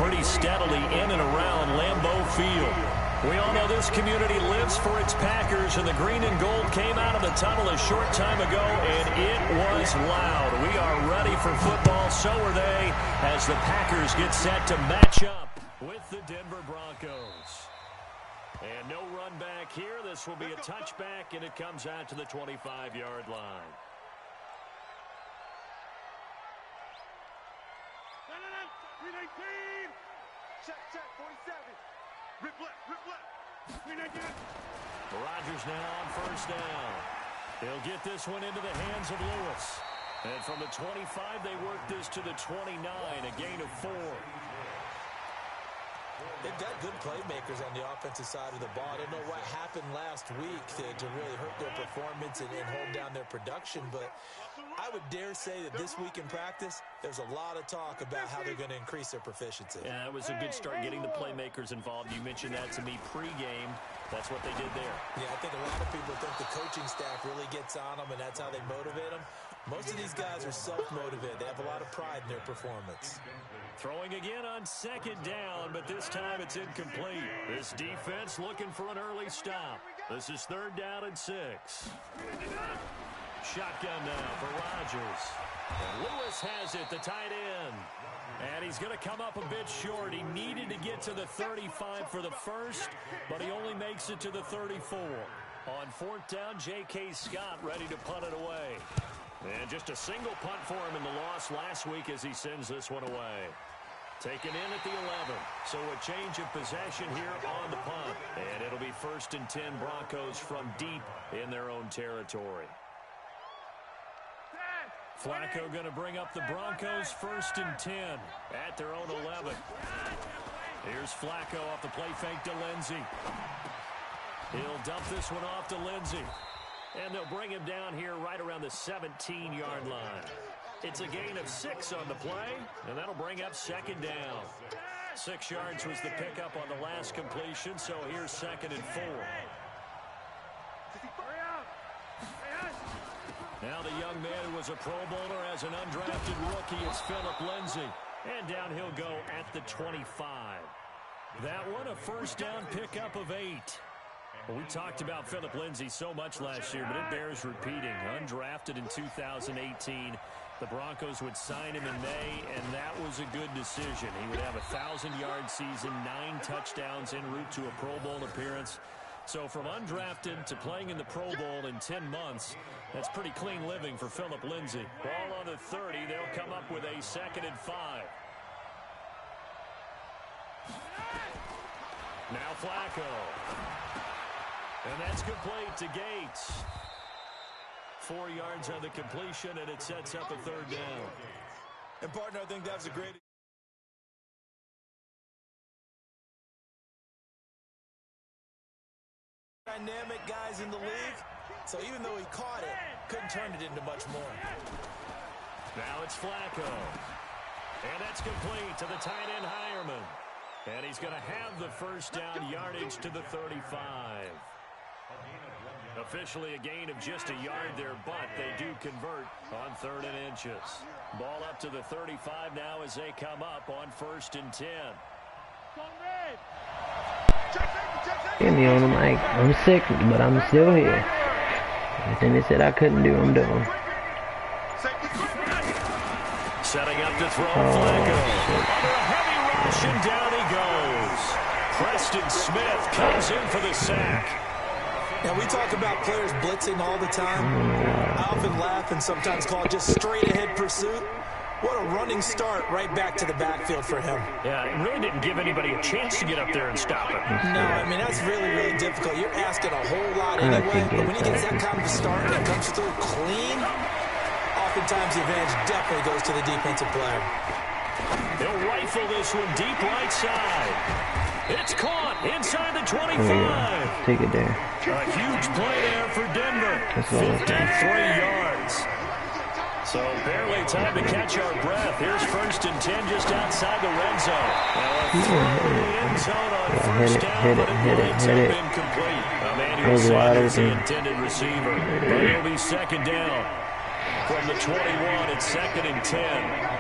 pretty steadily in and around Lambeau Field. We all know this community lives for its Packers, and the green and gold came out of the tunnel a short time ago, and it was loud. We are ready for football, so are they, as the Packers get set to match up with the Denver Broncos. And no run back here. This will be a touchback, and it comes out to the 25-yard line. Check, 47. Rip left. Rodgers now on first down. He'll get this one into the hands of Lewis. And from the 25, they work this to the 29, a gain of 4. They've got good playmakers on the offensive side of the ball. I don't know what happened last week to really hurt their performance and hold down their production, but I would dare say that this week in practice, there's a lot of talk about how they're going to increase their proficiency. Yeah, that was a good start getting the playmakers involved. You mentioned that to me pregame. That's what they did there. Yeah, I think a lot of people think the coaching staff really gets on them, and that's how they motivate them. Most of these guys are self-motivated. They have a lot of pride in their performance. Throwing again on second down, but this time it's incomplete. This defense looking for an early stop. This is 3rd down and 6. Shotgun now for Rodgers. And Lewis has it, the tight end. And he's going to come up a bit short. He needed to get to the 35 for the first, but he only makes it to the 34. On 4th down, J.K. Scott ready to punt it away. And just a single punt for him in the loss last week as he sends this one away. Taken in at the 11. So a change of possession here on the punt. And it'll be 1st and 10 Broncos from deep in their own territory. Flacco going to bring up the Broncos 1st and 10 at their own 11. Here's Flacco off the play fake to Lindsey. He'll dump this one off to Lindsey. And they'll bring him down here right around the 17-yard line. It's a gain of 6 on the play, and that'll bring up 2nd down. 6 yards was the pickup on the last completion, so here's 2nd and 4. Now the young man who was a Pro Bowler as an undrafted rookie, it's Philip Lindsay. And down he'll go at the 25. That one a 1st down pickup of 8. Well, we talked about Philip Lindsay so much last year, but it bears repeating. Undrafted in 2018, the Broncos would sign him in May, and that was a good decision. He would have a 1,000-yard season, 9 touchdowns en route to a Pro Bowl appearance. So from undrafted to playing in the Pro Bowl in 10 months, that's pretty clean living for Philip Lindsay. Ball on the 30. They'll come up with a 2nd and 5. Now Flacco. And that's complete to Gates. 4 yards on the completion, and it sets up a 3rd down. And, partner, I think that's a great... dynamic guys in the league. So even though he caught it, couldn't turn it into much more. Now it's Flacco. And that's complete to the tight end Hireman. And he's going to have the 1st down yardage to the 35. Officially a gain of just a yard there, but they do convert on 3rd and inches. Ball up to the 35 now as they come up on 1st and 10. Get me on the mic. I'm sick, but I'm still here. Everything they said I couldn't do, I'm doing. Setting up to throw Flacco. Under a heavy rush, and down he goes. Preston Smith comes in for the sack. Now, we talk about players blitzing all the time. I often laugh and sometimes call it just straight-ahead pursuit. What a running start right back to the backfield for him. Yeah, it really didn't give anybody a chance to get up there and stop it. No, I mean, that's really, really difficult. You're asking a whole lot anyway, but when he gets that kind of a start and comes through clean, oftentimes the advantage definitely goes to the defensive player. They'll rifle this one deep right side. It's caught inside the 25. Take it there. A huge play there for Denver. 53 yards. So barely time to catch our breath. Here's 1st and 10 just outside the red zone. Now a throw in the end zone on 1st down, but it winds up incomplete. Emmanuel Sanders, the intended receiver. But it'll be 2nd down. From the 21, it's 2nd and 10.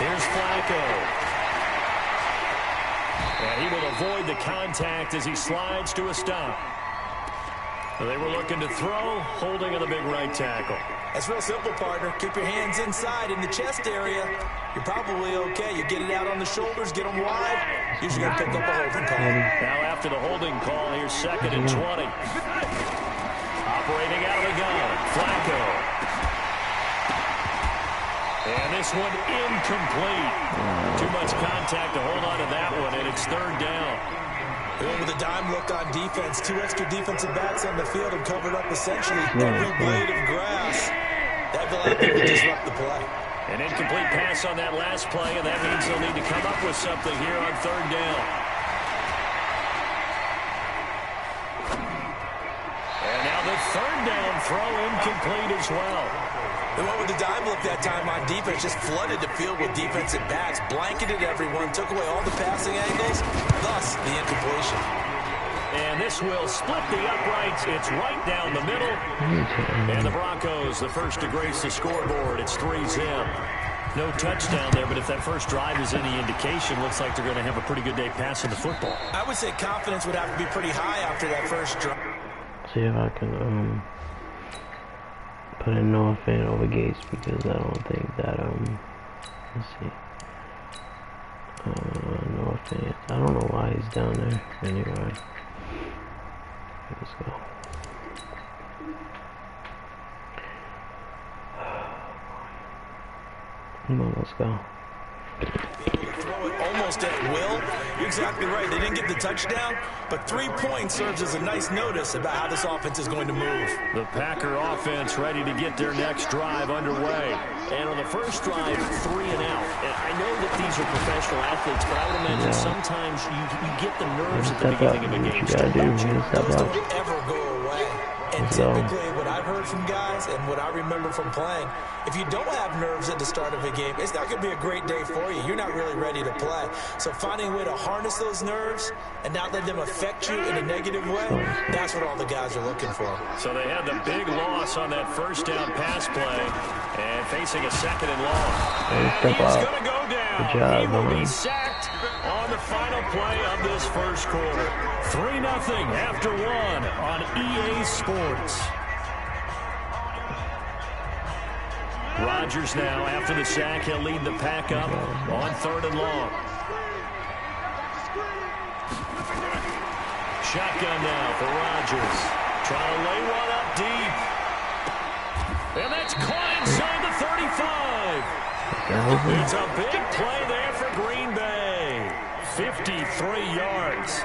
Here's Flacco. And he will avoid the contact as he slides to a stop. They were looking to throw, holding on the big right tackle. That's real simple, partner. Keep your hands inside in the chest area. You're probably okay. You get it out on the shoulders, get them wide. Usually going to pick up a holding call. Now after the holding call, here's 2nd and 20. Operating out of the gun, Flacco. And this one incomplete. Too much contact to hold on to that one, and it's 3rd down. With a dime look on defense, 2 extra defensive backs on the field and covered up essentially every blade of grass. That will allow them to disrupt the play. An incomplete pass on that last play, and that means they'll need to come up with something here on 3rd down. And now the 3rd down throw incomplete as well. The one with the dime look that time on defense just flooded the field with defensive backs, blanketed everyone, took away all the passing angles, thus the incompletion. And this will split the uprights. It's right down the middle. And the Broncos, the first to grace the scoreboard. It's 3-zip. No touchdown there, but if that first drive is any indication, looks like they're going to have a pretty good day passing the football. I would say confidence would have to be pretty high after that first drive. See if I can put in Noah Fan over Gates, because I don't think that let's see, Noah Fan, I don't know why he's down there. Anyway, let's go. Come on, let's go. Throw it almost at will. You're exactly right. They didn't get the touchdown, but 3 points serves as a nice notice about how this offense is going to move. The Packer offense ready to get their next drive underway. And on the first drive, 3 and out. And I know that these are professional athletes, but I would imagine sometimes you get the nerves at the beginning of a game. Those don't ever go away. And typically what I've heard from guys and what I remember from playing, if you don't have nerves at the start of a game, it's not going to be a great day for you. You're not really ready to play. So finding a way to harness those nerves and not let them affect you in a negative way, that's what all the guys are looking for. So they had the big loss on that first down pass play and facing a 2nd and long. And he's going to go down. Good job, he will be sacked on the final play of this first quarter. 3-0 after 1 on EA Sports. Rodgers now, after the sack, he'll lead the pack up on 3rd and long. Shotgun now for Rodgers. Trying to lay one up deep. And that's caught inside the 35. It's a big play there for Green Bay. 53 yards.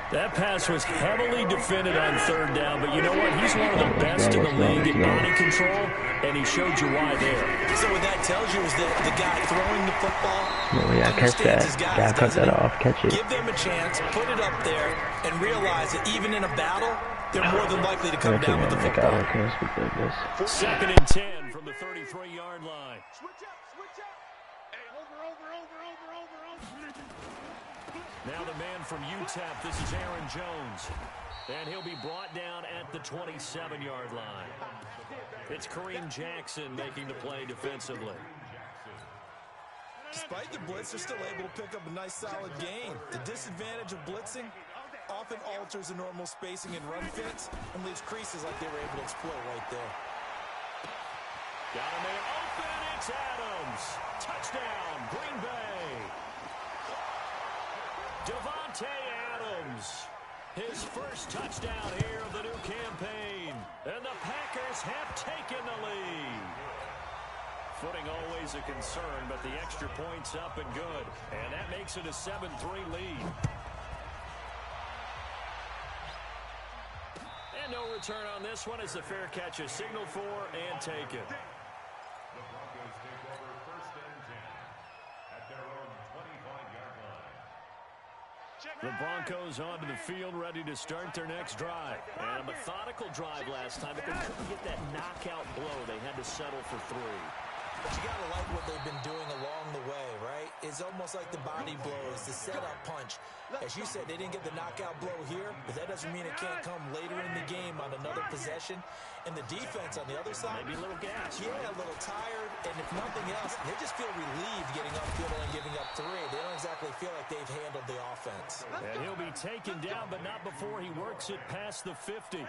That pass was heavily defended on 3rd down, but you know what? He's one of the best in the league at body control, and he showed you why there. So what that tells you is that the guy throwing the football catch that. Yeah, cut that off. Catch it. Give them a chance, put it up there, and realize that even in a battle, they're more than likely to come down with the football. 2nd and 10 from the 33-yard line. Switch up. Hey, over. Now the man from UTEP, this is Aaron Jones. And he'll be brought down at the 27-yard line. It's Kareem Jackson making the play defensively. Despite the blitz, they're still able to pick up a nice solid gain. The disadvantage of blitzing often alters the normal spacing and run fits and leaves creases like they were able to exploit right there. Got a man open, it's Adams. Touchdown, Green Bay. Devontae Adams, his first touchdown here of the new campaign. And the Packers have taken the lead. Footing always a concern, but the extra point's up and good. And that makes it a 7-3 lead. And no return on this one as the fair catch is signaled for and taken. The Broncos take over 1st and 10 at their own 25-yard line. The Broncos onto the field, ready to start their next drive. And a methodical drive last time, but they couldn't get that knockout blow. They had to settle for 3. But you got to like what they've been doing along the way, right? It's is almost like the body blows, the setup punch. As you said, they didn't get the knockout blow here, but that doesn't mean it can't come later in the game on another possession. And the defense on the other side, maybe a little gas. Yeah, a little tired, and if nothing else, they just feel relieved getting upfield and giving up 3. They don't exactly feel like they've handled the offense. And he'll be taken down, but not before he works it past the 50.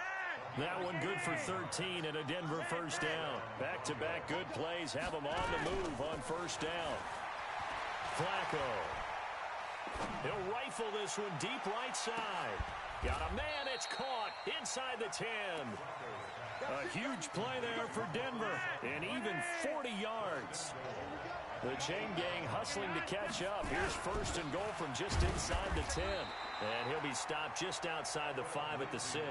That one good for 13 and a Denver first down. Back-to-back good plays have him on the move on first down. Flacco. He'll rifle this one deep right side. Got a man, it's caught inside the 10. A huge play there for Denver, and even 40 yards. The chain gang hustling to catch up. Here's first and goal from just inside the 10. And he'll be stopped just outside the 5 at the 6.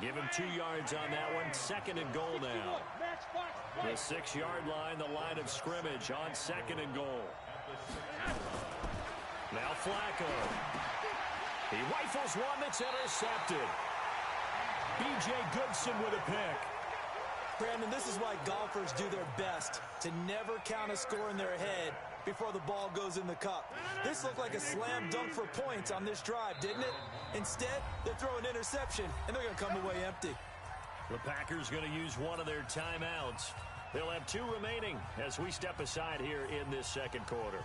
Give him 2 yards on that one. Second and goal now. The 6-yard line, the line of scrimmage on second and goal. Now Flacco. He rifles one that's intercepted. B.J. Goodson with a pick. Brandon, this is why golfers do their best to never count a score in their head before the ball goes in the cup. This looked like a slam dunk for points on this drive, didn't it? Instead, they throw an interception, and they're going to come away empty. The Packers going to use one of their timeouts. They'll have 2 remaining as we step aside here in this second quarter.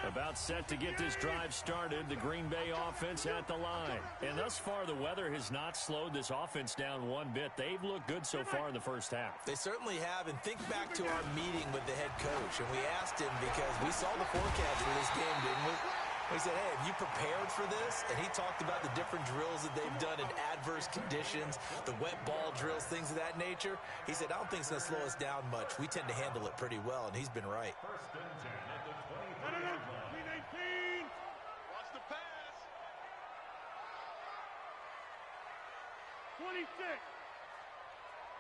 About set to get this drive started. The Green Bay offense at the line. And thus far, the weather has not slowed this offense down one bit. They've looked good so far in the first half. They certainly have. And think back to our meeting with the head coach. And we asked him because we saw the forecast for this game, didn't we? We said, hey, have you prepared for this? And he talked about the different drills that they've done in adverse conditions, the wet ball drills, things of that nature. He said, I don't think it's going to slow us down much. We tend to handle it pretty well, and he's been right. First and 10 at the 25-yard line. Watch the pass. 26.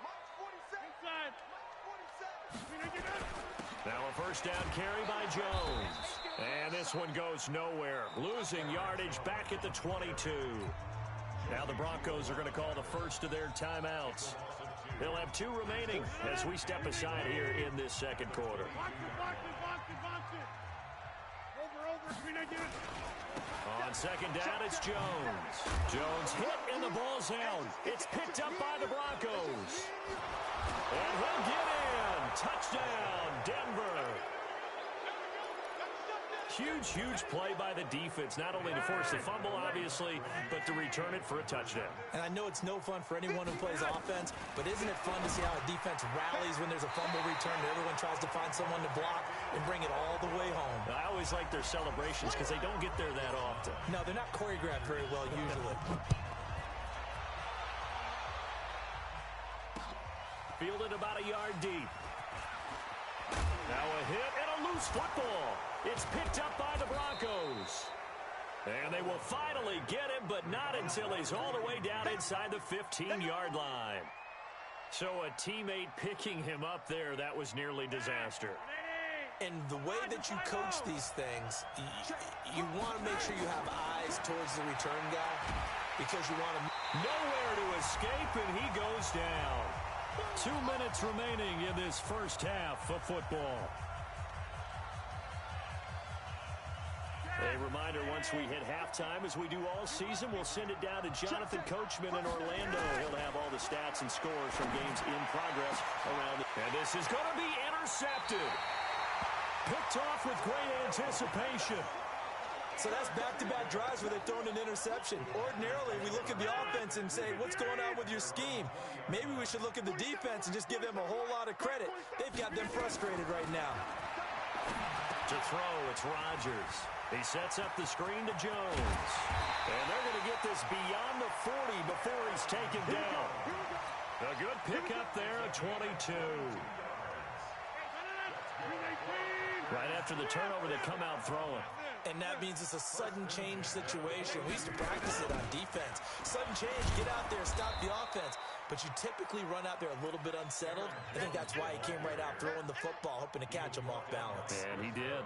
Mike's 47. Inside. Mike's 47. Now a first down carry by Jones. And this one goes nowhere. Losing yardage back at the 22. Now the Broncos are going to call the first of their timeouts. They'll have 2 remaining as we step aside here in this second quarter. On second down, it's Jones. Jones hit and the ball's out. It's picked up by the Broncos. And he'll get in. Touchdown, Denver. Huge, huge play by the defense, not only to force the fumble, obviously, but to return it for a touchdown. And I know it's no fun for anyone who plays offense, but isn't it fun to see how a defense rallies when there's a fumble return and everyone tries to find someone to block and bring it all the way home? I always like their celebrations because they don't get there that often. No, they're not choreographed very well usually. Fielded about a yard deep. Now a hit and a loose football. It's picked up by the Broncos. And they will finally get him, but not until he's all the way down inside the 15-yard line. So a teammate picking him up there, that was nearly disaster. And the way that you coach these things, you want to make sure you have eyes towards the return guy because you want to... Nowhere to escape, and he goes down. 2 minutes remaining in this first half of football. A reminder, once we hit halftime, as we do all season, we'll send it down to Jonathan Coachman in Orlando. He'll have all the stats and scores from games in progress around. And this is going to be intercepted. Picked off with great anticipation. So that's back-to-back drives where they've thrown an interception. Ordinarily, we look at the offense and say, what's going on with your scheme? Maybe we should look at the defense and just give them a whole lot of credit. They've got them frustrated right now. To throw, it's Rodgers. He sets up the screen to Jones. And they're going to get this beyond the 40 before he's taken down. A good pickup there at 22. Right after the turnover, they come out throwing. And that means it's a sudden change situation. We used to practice it on defense. Sudden change, get out there, stop the offense. But you typically run out there a little bit unsettled. I think that's why he came right out throwing the football, hoping to catch him off balance. And he did.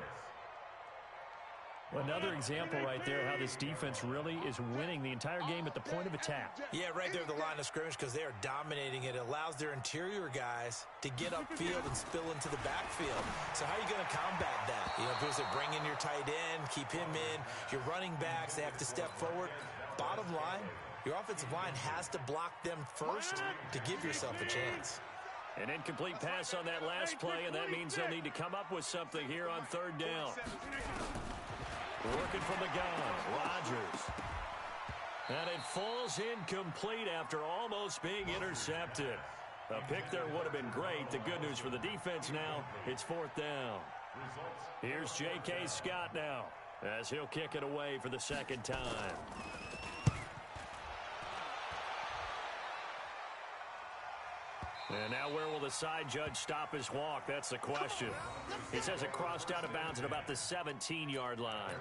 Another example right there how this defense really is winning the entire game at the point of attack. Yeah, right there at the line of scrimmage because they are dominating it. It allows their interior guys to get upfield and spill into the backfield. So how are you going to combat that? You know, because they bring in your tight end, keep him in. Your running backs, they have to step forward. Bottom line, your offensive line has to block them first to give yourself a chance. An incomplete pass on that last play, and that means they'll need to come up with something here on third down. Working from the gun, Rodgers. And it falls incomplete after almost being intercepted. A pick there would have been great. The good news for the defense now, it's fourth down. Here's J.K. Scott now as he'll kick it away for the second time. And now where will the side judge stop his walk? That's the question. He says it crossed out of bounds at about the 17-yard line.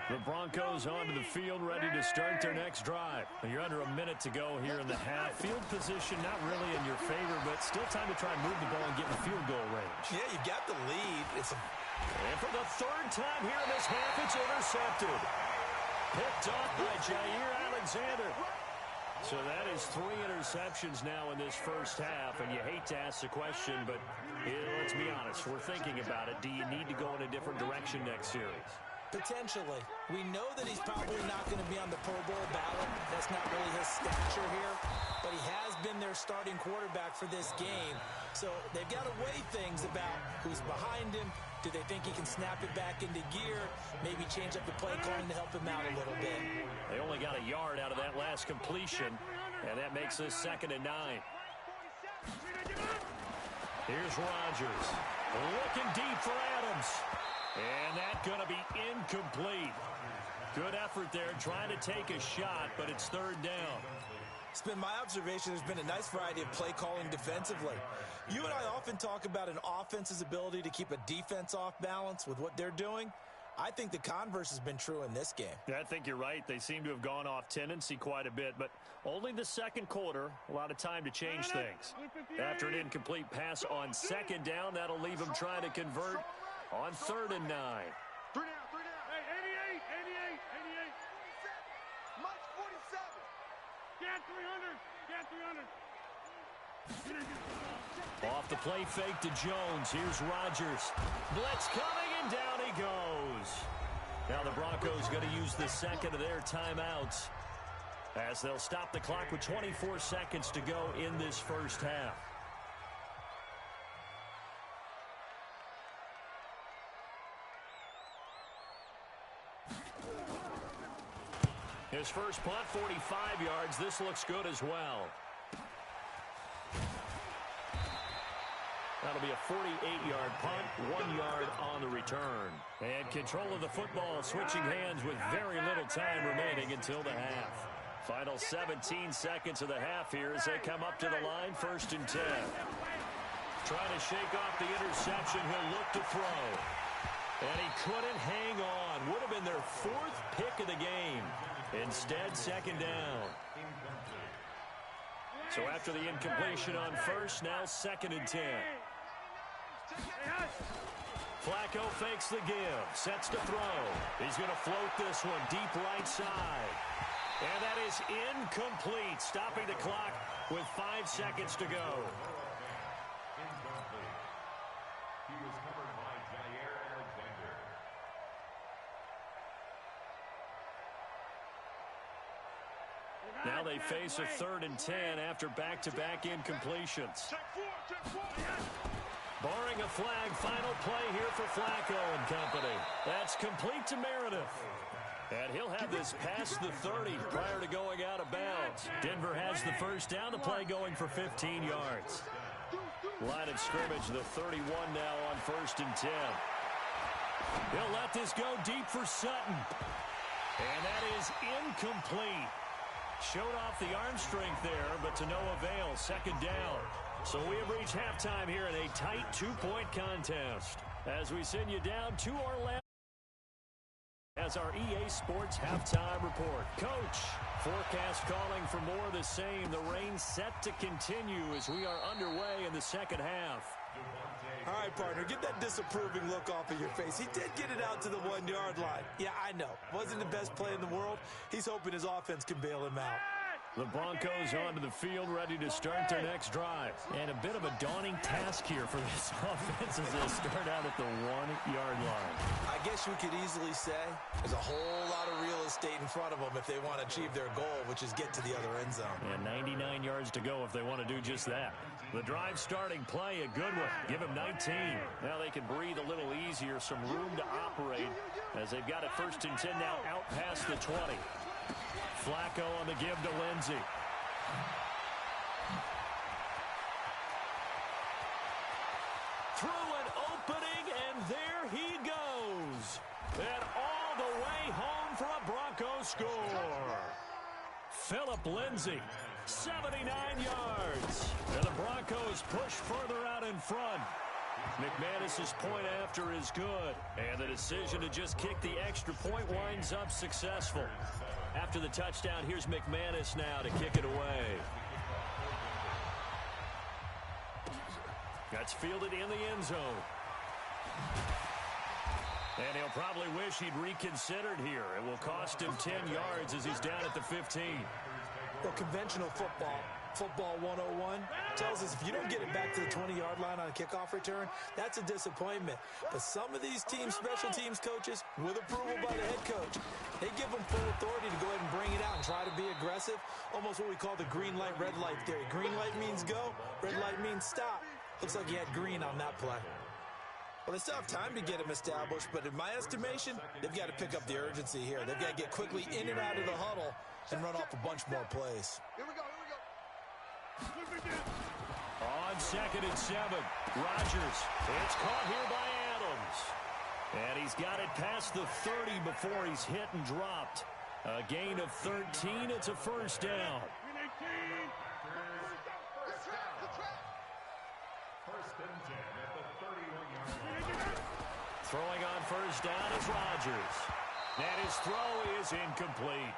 The Broncos onto the field, ready to start their next drive. You're under a minute to go here in the half. Field position not really in your favor, but still time to try and move the ball and get in field goal range. Yeah, you got the lead. And for the third time here in this half, it's intercepted. Picked off by Jair Alexander. So that is 3 interceptions now in this first half, and you hate to ask the question, but let's be honest, we're thinking about it. Do you need to go in a different direction next series? Potentially. We know that he's probably not going to be on the Pro Bowl ballot. That's not really his stature here, but he has been their starting quarterback for this game. So they've got to weigh things about who's behind him. Do they think he can snap it back into gear? Maybe change up the play calling to help him out a little bit. They only got a yard out of that last completion, and that makes this 2nd and 9. Here's Rodgers. Looking deep for Adams. And that's going to be incomplete. Good effort there trying to take a shot, but it's 3rd down. It's been my observation there's been a nice variety of play calling defensively. You and I often talk about an offense's ability to keep a defense off balance with what they're doing. I think the converse has been true in this game. Yeah, I think you're right. They seem to have gone off tendency quite a bit, but only the second quarter, a lot of time to change things. After an incomplete pass on 2nd down, that'll leave them trying to convert on 3rd and 9. 3 down. Hey, 88. Mike 47. Get 300. Off the play fake to Jones. Here's Rodgers. Blitz coming, and down he goes. Now the Broncos going to use the second of their timeouts as they'll stop the clock with 24 seconds to go in this first half. His first punt, 45 yards. This looks good as well. That'll be a 48-yard punt, 1 yard on the return. And control of the football, switching hands with very little time remaining until the half. Final 17 seconds of the half here as they come up to the line, 1st and 10. Trying to shake off the interception, he'll look to throw. And he couldn't hang on. Would have been their 4th pick of the game. Instead, 2nd down. So after the incompletion on 1st, now 2nd and 10. Flacco fakes the give, sets to throw. He's going to float this one deep right side. And that is incomplete, stopping the clock with 5 seconds to go. Incomplete. He was covered by Jair Alexander. Now they face a 3rd and 10 after back-to-back incompletions. Barring a flag, final play here for Flacco and company. That's complete to Meredith. And he'll have this past the 30 prior to going out of bounds. Denver has the first down, the play going for 15 yards. Line of scrimmage, the 31 now on 1st and 10. He'll let this go deep for Sutton. And that is incomplete. Showed off the arm strength there, but to no avail. 2nd down. So we have reached halftime here in a tight 2-point contest. As we send you down to our left as our EA Sports halftime report. Coach, forecast calling for more of the same. The rain set to continue as we are underway in the second half. Devontae All right, partner, get that disapproving look off of your face. He did get it out to the 1-yard line. Yeah, I know. Wasn't the best play in the world. He's hoping his offense can bail him out. The Broncos onto the field, ready to start their next drive. And a bit of a daunting task here for this offense as they start out at the 1-yard line. I guess we could easily say there's a whole lot of real estate in front of them if they want to achieve their goal, which is get to the other end zone. And 99 yards to go if they want to do just that. The drive starting play, a good one. Give him 19. Now they can breathe a little easier, some room to operate as they've got it 1st and 10 now out past the 20. Flacco on the give to Lindsey. Through an opening, and there he goes. And all the way home for a Broncos score. Philip Lindsey, 79 yards. And the Broncos push further out in front. McManus's point after is good. And the decision to just kick the extra point winds up successful. After the touchdown, here's McManus now to kick it away. That's fielded in the end zone. And he'll probably wish he'd reconsidered here. It will cost him 10 yards as he's down at the 15. Well, conventional football 101 tells us if you don't get it back to the 20-yard line on a kickoff return, that's a disappointment. But some of these special teams coaches, with approval by the head coach, they give them full authority to go ahead and bring it out and try to be aggressive. Almost what we call the green light, red light theory. Green light means go, red light means stop. Looks like he had green on that play. Well, they still have time to get him established, but in my estimation, they've got to pick up the urgency here. They've got to get quickly in and out of the huddle and run off a bunch more plays. Here we go. On 2nd and 7, Rodgers. It's caught here by Adams. And he's got it past the 30 before he's hit and dropped. A gain of 13. It's a 1st down. 1st and 10 at the 31-yard line. Throwing on 1st down is Rodgers. And his throw is incomplete.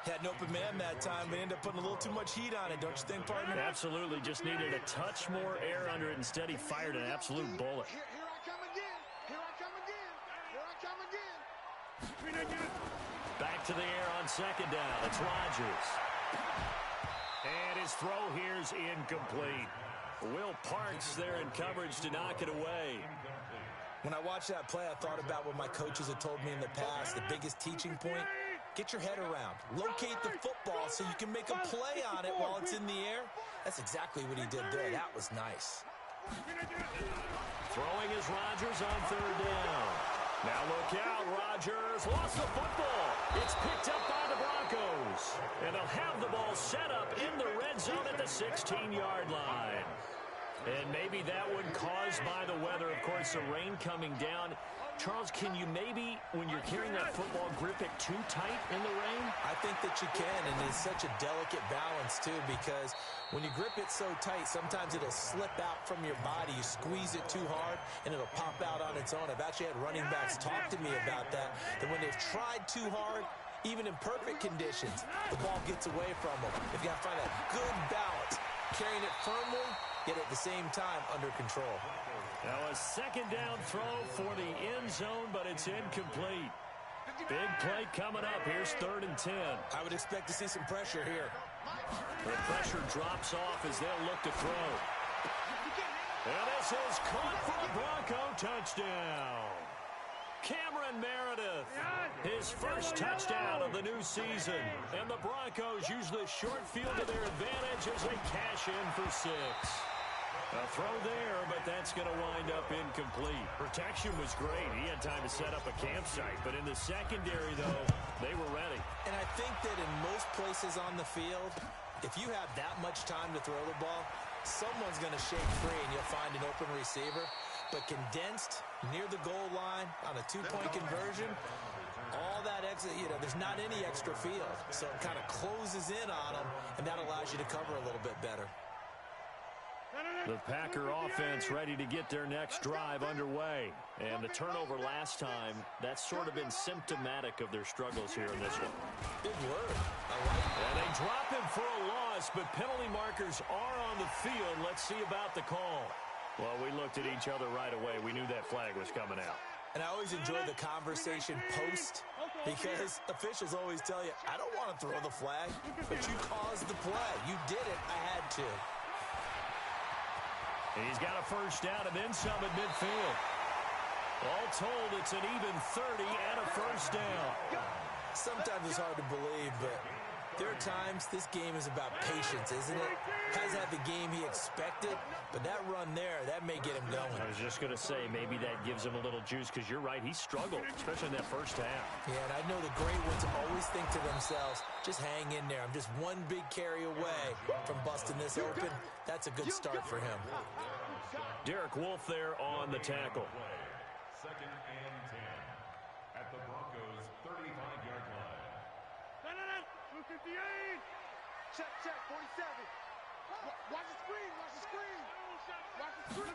Had an open man that time, but ended up putting a little too much heat on it, don't you think, partner? Absolutely. Just needed a touch more air under it. Instead, he fired an absolute bullet. Here I come again. Here I come again. Here I come again. Back to the air on 2nd down. It's Rodgers. And his throw here's incomplete. Will Parks there in coverage to knock it away. When I watched that play, I thought about what my coaches had told me in the past. The biggest teaching point, get your head around. Locate the football so you can make a play on it while it's in the air. That's exactly what he did there. That was nice. Throwing is Rodgers on 3rd down. Now look out, Rodgers lost the football. It's picked up by the Broncos. And they'll have the ball set up in the red zone at the 16-yard line. And maybe that one caused by the weather. Of course, the rain coming down. Charles, can you maybe, when you're carrying that football, grip it too tight in the rain? I think that you can, and it's such a delicate balance, too, because when you grip it so tight, sometimes it'll slip out from your body. You squeeze it too hard, and it'll pop out on its own. I've actually had running backs talk to me about that when they've tried too hard, even in perfect conditions, the ball gets away from them. They've got to find that good balance, carrying it firmly, yet at the same time under control. Now a 2nd down throw for the end zone, but it's incomplete. Big play coming up. Here's 3rd and 10. I would expect to see some pressure here. The pressure drops off as they'll look to throw. And this is caught for a Bronco touchdown. Cameron Meredith, his first touchdown of the new season. And the Broncos use the short field to their advantage as they cash in for 6. A throw there, but that's going to wind up incomplete. Protection was great. He had time to set up a campsite. But in the secondary, though, they were ready. And I think that in most places on the field, if you have that much time to throw the ball, someone's going to shake free and you'll find an open receiver. But condensed near the goal line on a 2-point conversion, all that extra, there's not any extra field. So it kind of closes in on them, and that allows you to cover a little bit better. The Packer offense ready to get their next drive underway. And the turnover last time, that's sort of been symptomatic of their struggles here in this one. Big word. I like it. And they drop him for a loss, but penalty markers are on the field. Let's see about the call. Well, we looked at each other right away. We knew that flag was coming out. And I always enjoy the conversation post because officials always tell you, I don't want to throw the flag, but you caused the play. You did it. I had to. He's got a first down and then some at midfield. All told, it's an even 30 and a first down. Sometimes it's hard to believe, but there are times this game is about patience, isn't it? Hasn't had the game he expected, but that run there, that may get him going. I was just going to say, maybe that gives him a little juice because you're right, he struggled, especially in that first half. Yeah, and I know the great ones always think to themselves, just hang in there. I'm just one big carry away from busting this open. That's a good start for him. Derek Wolfe there on the tackle. Second and 10 at the Broncos' 35-yard line. Check, 47. Watch the screen, watch the screen. Watch the screen.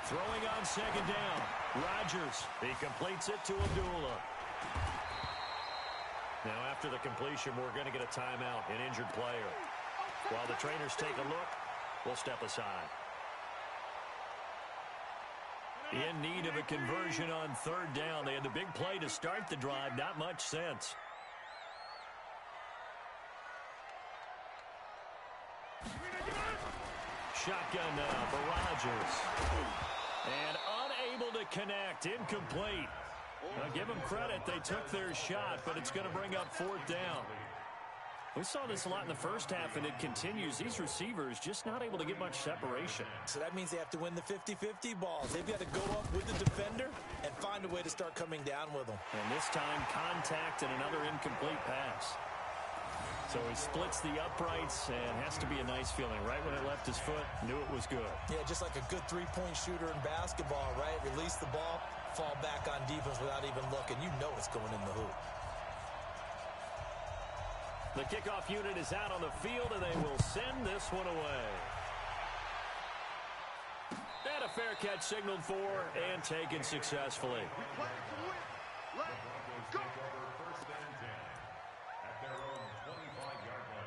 Throwing on second down. Rodgers. He completes it to Abdullah. Now after the completion, we're going to get a timeout, an injured player. While the trainers take a look, we'll step aside. In need of a conversion on third down. They had the big play to start the drive. Not much sense. Shotgun now for Rodgers. And unable to connect. Incomplete. Now give them credit. They took their shot, but it's going to bring up fourth down. We saw this a lot in the first half, and it continues. These receivers just not able to get much separation. So that means they have to win the 50-50 balls. They've got to go up with the defender and find a way to start coming down with them. And this time, contact and another incomplete pass. So he splits the uprights and has to be a nice feeling. Right when it left his foot, knew it was good. Yeah, just like a good three-point shooter in basketball, right? Release the ball, fall back on defense without even looking. You know it's going in the hoop. The kickoff unit is out on the field, and they will send this one away. And a fair catch signaled for and taken successfully. Go. First and 10 at their own 25-yard line.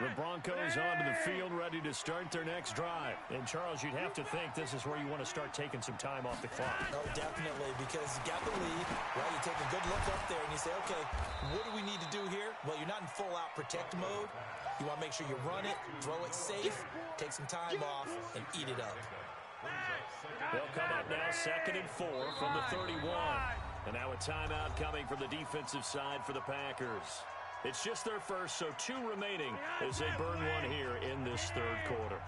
The Broncos onto the field, ready to start their next drive. And, Charles, you'd have to think this is where you want to start taking some time off the clock. Oh, definitely, because you got the lead, right? You take a good look up there, and you say, okay, what do we need to do here? Well, you're not in full-out protect mode. You want to make sure you run it, throw it safe, take some time off, and eat it up. They'll come up now, 2nd and 4 from the 31. And now a timeout coming from the defensive side for the Packers. It's just their first, so 2 remaining as they burn one here in this third quarter.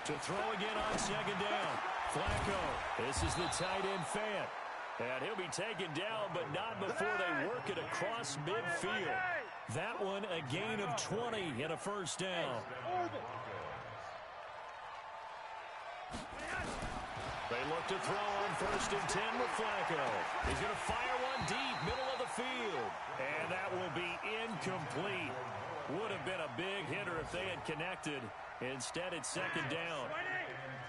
To throw again on second down. Flacco. This is the tight end Fant. And he'll be taken down, but not before they work it across midfield. That one a gain of 20 and a first down. They look to throw on 1st and 10 with Flacco. He's going to fire one deep, middle of the field. And that will be incomplete. Would have been a big hitter if they had connected. Instead, it's second down.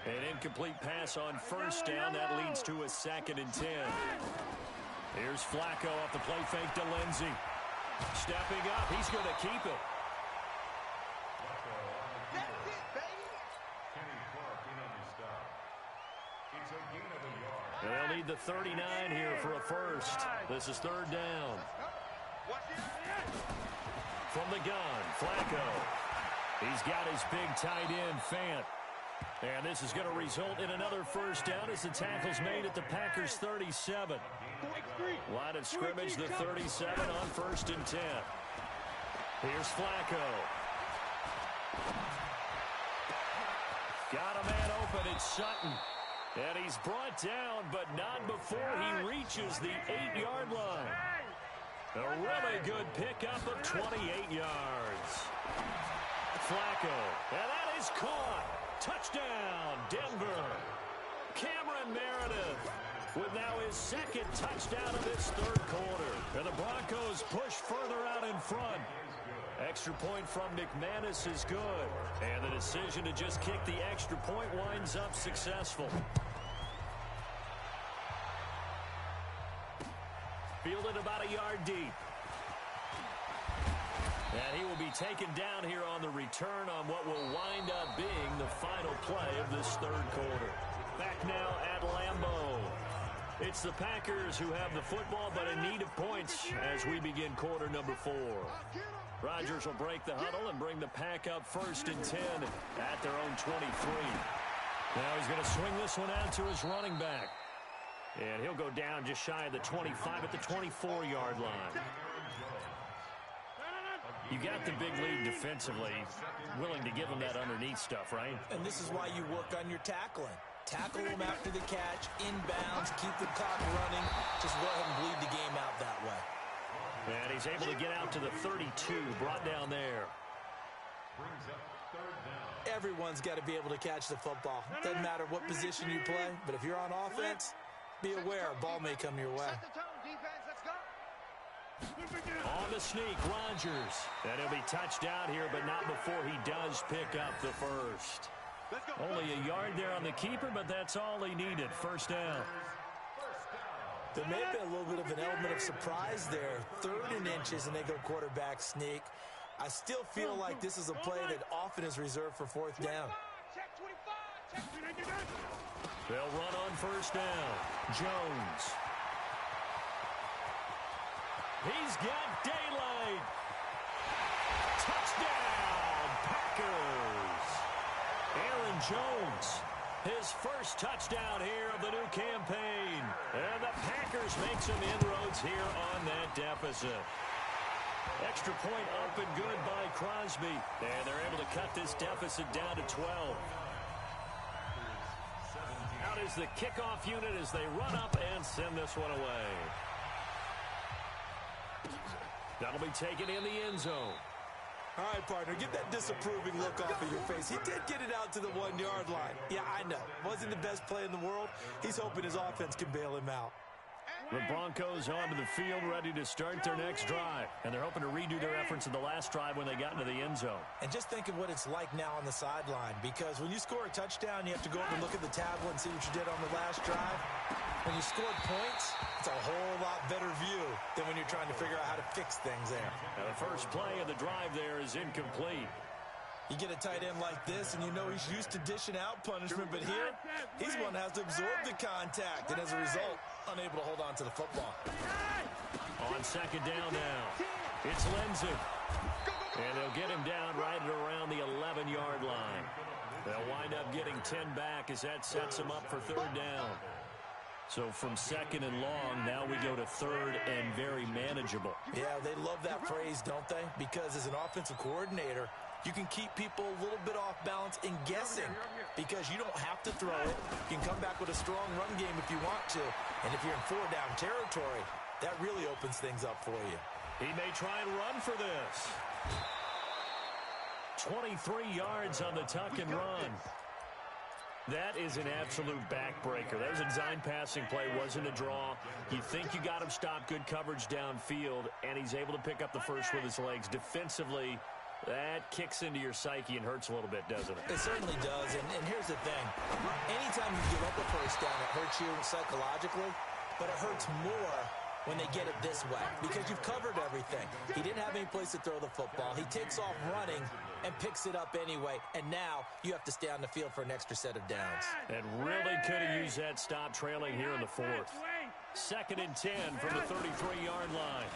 An incomplete pass on first down. That leads to a 2nd and 10. Here's Flacco off the play fake to Lindsey. Stepping up. He's going to keep it. That's it, baby. Kenny Clark in on the stop. It's a gain of a yard. And they'll need the 39 here for a first. This is third down. From the gun, Flacco. He's got his big tight end, Fant. And this is going to result in another first down as the tackle's made at the Packers' 37. Line of scrimmage, the 37 on 1st and 10. Here's Flacco. Got a man open, it's Sutton. And he's brought down, but not before he reaches the 8-yard line. A really good pickup of 28 yards. Flacco, and that is caught. Touchdown, Denver. Cameron Meredith with now his 2nd touchdown of this third quarter. And the Broncos push further out in front. Extra point from McManus is good. And the decision to just kick the extra point winds up successful. Fielded about a yard deep. And he will be taken down here on the return on what will wind up being the final play of this third quarter. Back now at Lambeau. It's the Packers who have the football, but in need of points as we begin quarter number 4. Rodgers will break the huddle and bring the pack up 1st and 10 at their own 23. Now he's going to swing this one out to his running back. And he'll go down just shy of the 25 at the 24-yard line. You got the big lead defensively, willing to give him that underneath stuff, right? And this is why you work on your tackling. Tackle him after the catch, inbounds, keep the clock running. Just go ahead and bleed the game out that way. And he's able to get out to the 32, brought down there. Everyone's got to be able to catch the football. Doesn't matter what position you play, but if you're on offense, be aware a ball may come your way. On the sneak, Rodgers. And he'll be touched out here, but not before he does pick up the first. Only a yard there on the keeper, but that's all he needed. First down. There may have been a little bit of an element of surprise there. 3rd and inches, and they go quarterback sneak. I still feel like this is a play that often is reserved for 4th down. They'll run on first down. Jones. He's got daylight. Touchdown, Packers. Aaron Jones, his first touchdown here of the new campaign. And the Packers make some inroads here on that deficit. Extra point up and good by Crosby. And they're able to cut this deficit down to 12. Out is the kickoff unit as they run up and send this one away. That'll be taken in the end zone. All right, partner, get that disapproving look off of your face. He did get it out to the 1-yard line. Yeah, I know. Wasn't the best play in the world. He's hoping his offense can bail him out. The Broncos onto the field, ready to start their next drive. And they're hoping to redo their efforts in the last drive when they got into the end zone. And just think of what it's like now on the sideline. Because when you score a touchdown, you have to go over and look at the tablet and see what you did on the last drive. When you scored points, it's a whole lot better view than when you're trying to figure out how to fix things there. Now the first play of the drive there is incomplete. You get a tight end like this, and you know he's used to dishing out punishment, but here, he's one that has to absorb the contact, and as a result, unable to hold on to the football. On second down now, it's Lindsey. And they'll get him down right at around the 11-yard line. They'll wind up getting 10 back as that sets them up for 3rd down. So from 2nd and long, now we go to 3rd and very manageable. Yeah, they love that phrase, don't they? Because as an offensive coordinator, you can keep people a little bit off balance and guessing because you don't have to throw it. You can come back with a strong run game if you want to. And if you're in 4-down territory, that really opens things up for you. He may try and run for this. 23 yards on the tuck and run. That is an absolute backbreaker. That was a design passing play, wasn't a draw. You think you got him stopped, good coverage downfield, and he's able to pick up the first with his legs. Defensively, that kicks into your psyche and hurts a little bit, doesn't it? It certainly does, and here's the thing. Anytime you give up a first down, it hurts you psychologically, but it hurts more when they get it this way because you've covered everything. He didn't have any place to throw the football. He takes off running and picks it up anyway, and now you have to stay on the field for an extra set of downs. And really could have used that stop trailing here in the 4th. 2nd and 10 from the 33-yard line.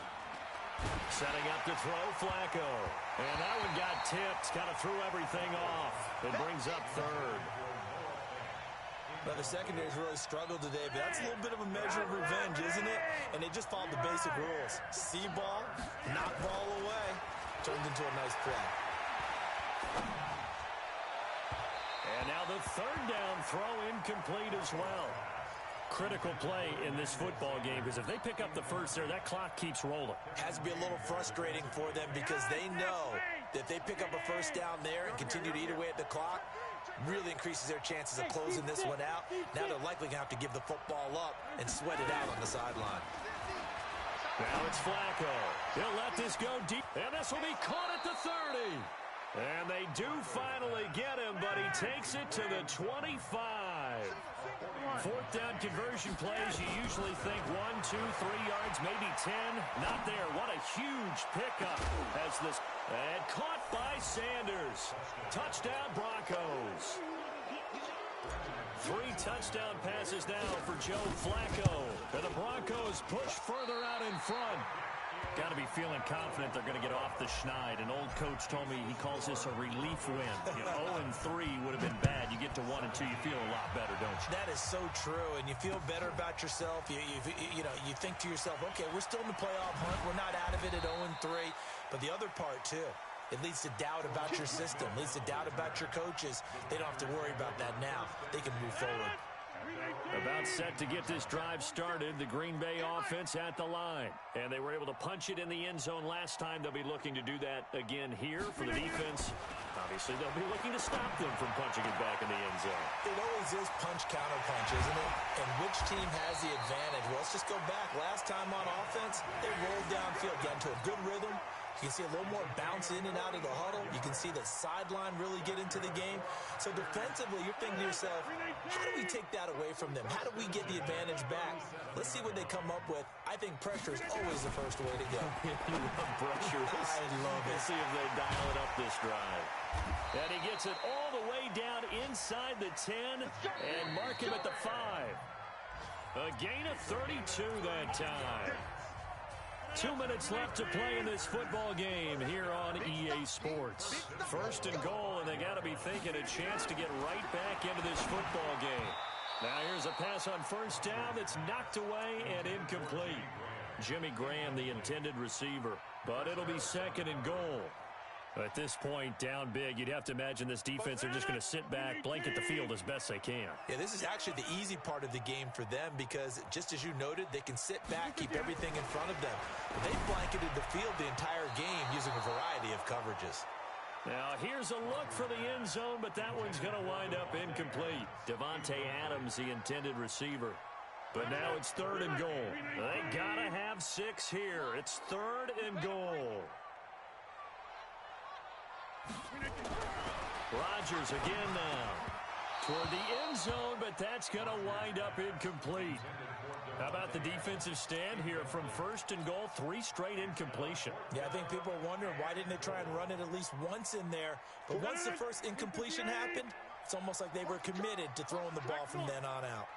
Setting up to throw, Flacco. And that one got tipped, kind of threw everything off. It brings up 3rd. Now, the secondary's really struggled today, but that's a little bit of a measure of revenge, isn't it? And they just followed the basic rules. See ball, knock ball away. Turned into a nice play. And now the 3rd down throw incomplete as well. Critical play in this football game because if they pick up the first there, that clock keeps rolling. Has to be a little frustrating for them because they know that if they pick up a first down there and continue to eat away at the clock, really increases their chances of closing this one out. Now they're likely going to have to give the football up and sweat it out on the sideline. Now it's Flacco. He'll let this go deep, and this will be caught at the 30. And they do finally get him, but he takes it to the 25. Fourth down conversion plays, you usually think 1, 2, 3 yards, maybe 10. Not there. What a huge pickup as this. And caught by Sanders. Touchdown, Broncos. 3 touchdown passes now for Joe Flacco. And the Broncos push further out in front. Got to be feeling confident they're going to get off the schneid. An old coach told me he calls this a relief win. 0-3 would have been bad. You get to 1 and 2, you feel a lot better, don't you? That is so true, and you feel better about yourself. You think to yourself, okay, we're still in the playoff hunt. We're not out of it at 0-3. But the other part, too, it leads to doubt about your system, leads to doubt about your coaches. They don't have to worry about that now. They can move forward. About set to get this drive started, the Green Bay offense at the line. And they were able to punch it in the end zone last time. They'll be looking to do that again here for the defense. Obviously, they'll be looking to stop them from punching it back in the end zone. It always is punch-counter-punch, isn't it? And which team has the advantage? Well, let's just go back. Last time on offense, they rolled downfield, got into a good rhythm. You can see a little more bounce in and out of the huddle. You can see the sideline really get into the game. So defensively, you're thinking to yourself, how do we take that away from them? How do we get the advantage back? Let's see what they come up with. I think pressure is always the first way to go. You love pressure. I love it. Let's see if they dial it up this drive. And he gets it all the way down inside the 10 and mark him at the 5. A gain of 32 that time. 2 minutes left to play in this football game here on EA Sports. First and goal, and they got to be thinking a chance to get right back into this football game. Now here's a pass on first down that's knocked away and incomplete. Jimmy Graham, the intended receiver, but it'll be second and goal. At this point, down big, you'd have to imagine this defense are just going to sit back, blanket the field as best they can. Yeah, this is actually the easy part of the game for them because, just as you noted, they can sit back, keep everything in front of them. They blanketed the field the entire game using a variety of coverages. Now, here's a look for the end zone, but that one's going to wind up incomplete. Davante Adams, the intended receiver. But now it's third and goal. They got to have 6 here. It's third and goal. Rodgers again now toward the end zone, but that's going to wind up incomplete. How about the defensive stand here from first and goal, 3 straight incompletion? Yeah, I think people are wondering why didn't they try and run it at least once in there. But once the first incompletion happened, it's almost like they were committed to throwing the ball from then on out.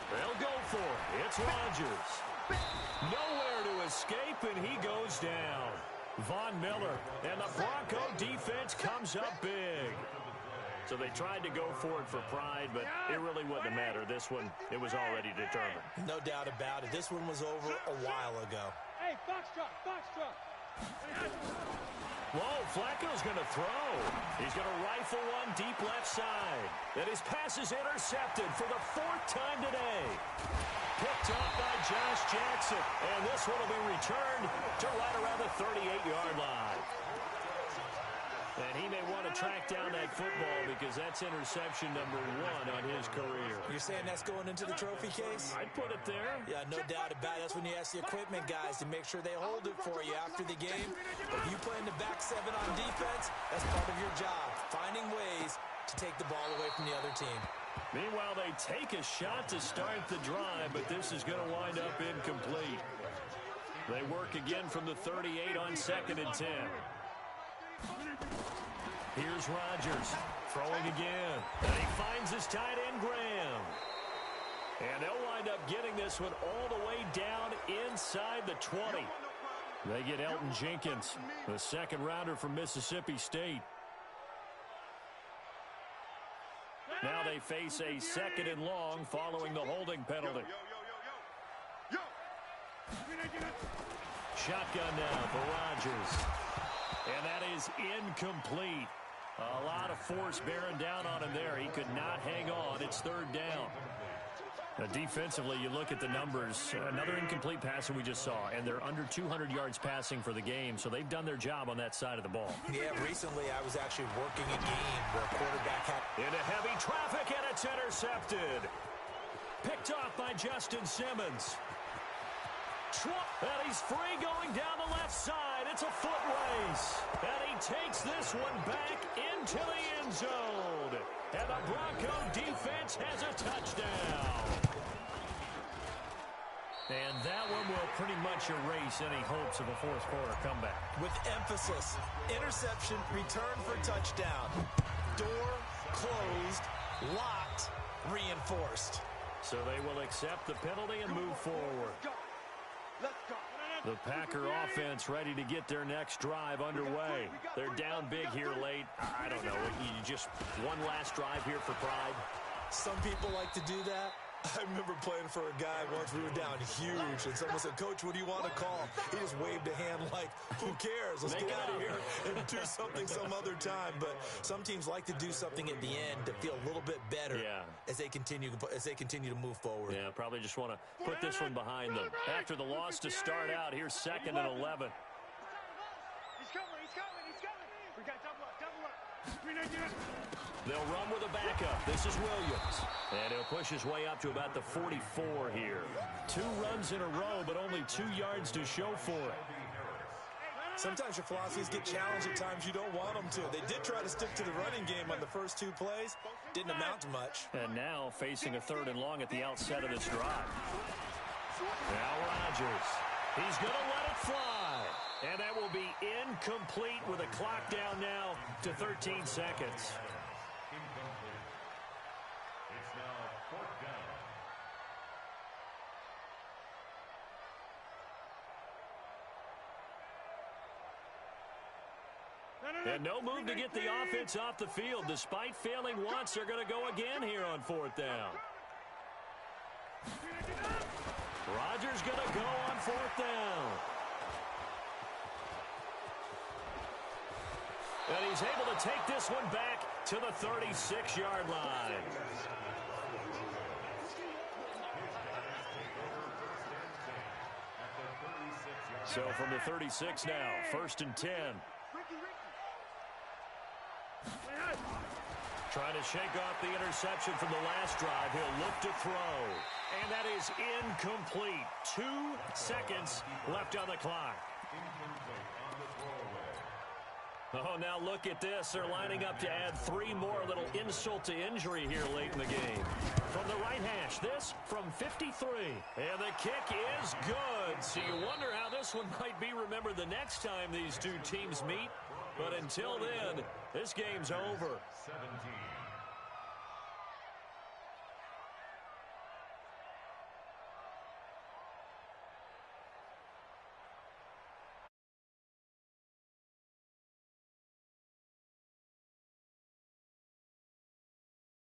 They'll go for it. It's Rodgers. Nowhere to escape, and he goes down. Von Miller, and the Bronco defense comes up big. So they tried to go for it for pride, but it really wouldn't have mattered. This one, it was already determined. No doubt about it. This one was over a while ago. Hey, Foxtrot. Whoa, Flacco's going to throw. He's going to rifle one deep left side. And his pass is intercepted for the 4th time today. Picked up by Josh Jackson. And this one will be returned to right around the 38-yard line. And he may want to track down that football because that's interception number 1 on his career. You're saying that's going into the trophy case? I'd put it there. Yeah, no doubt about it. That's when you ask the equipment guys to make sure they hold it for you after the game. But if you play in the back 7 on defense, that's part of your job, finding ways to take the ball away from the other team. Meanwhile, they take a shot to start the drive, but this is going to wind up incomplete. They work again from the 38 on 2nd and 10. Here's Rodgers throwing again. And he finds his tight end, Graham. And they'll wind up getting this one all the way down inside the 20. They get Elton Jenkins, the 2nd rounder from Mississippi State. Now they face a 2nd and long following the holding penalty. Shotgun now for Rodgers. And that is incomplete. A lot of force bearing down on him there. He could not hang on. It's 3rd down. Now, defensively, you look at the numbers. Another incomplete pass that we just saw, and they're under 200 yards passing for the game, so they've done their job on that side of the ball. Yeah, recently I was actually working a game where a quarterback had... Into heavy traffic, and it's intercepted. Picked off by Justin Simmons. And he's free going down the left side. It's a foot race. And he takes this one back into the end zone. And the Bronco defense has a touchdown. And that one will pretty much erase any hopes of a fourth-quarter comeback. With emphasis, interception, return for touchdown. Door closed, locked, reinforced. So they will accept the penalty and move forward. Let's go. The Packer offense ready to get their next drive underway. They're down big here late. I don't know. You just one last drive here for pride. Some people like to do that. I remember playing for a guy once. We were down huge, and someone said, "Coach, what do you want to call?" He just waved a hand like, "Who cares? Let's get out of here and do something some other time." But some teams like to do something at the end to feel a little bit better as they continue to move forward. Yeah, probably just want to put this one behind them. After the loss to start out, here's 2nd and 11. He's coming. We got double up. They'll run with a backup. This is Williams. And he'll push his way up to about the 44 here. 2 runs in a row, but only 2 yards to show for it. Sometimes your philosophies get challenged at times you don't want them to. They did try to stick to the running game on the first 2 plays. Didn't amount to much. And now facing a 3rd and long at the outset of this drive. Now Rodgers. He's going to let it fly. And that will be incomplete with a clock down now to 13 seconds. Incomplete. It's now 4th down. And no move to get the offense off the field. Despite failing once, they're going to go again here on 4th down. Rodgers going to go on 4th down. And he's able to take this one back to the 36-yard line. So from the 36 now, 1st and 10. Trying to shake off the interception from the last drive. He'll look to throw. And that is incomplete. 2 seconds left on the clock. Oh, now look at this. They're lining up to add 3 more. Little insult to injury here late in the game. From the right hash, this from 53. And the kick is good. So you wonder how this one might be remembered the next time these 2 teams meet. But until then, this game's over. 17.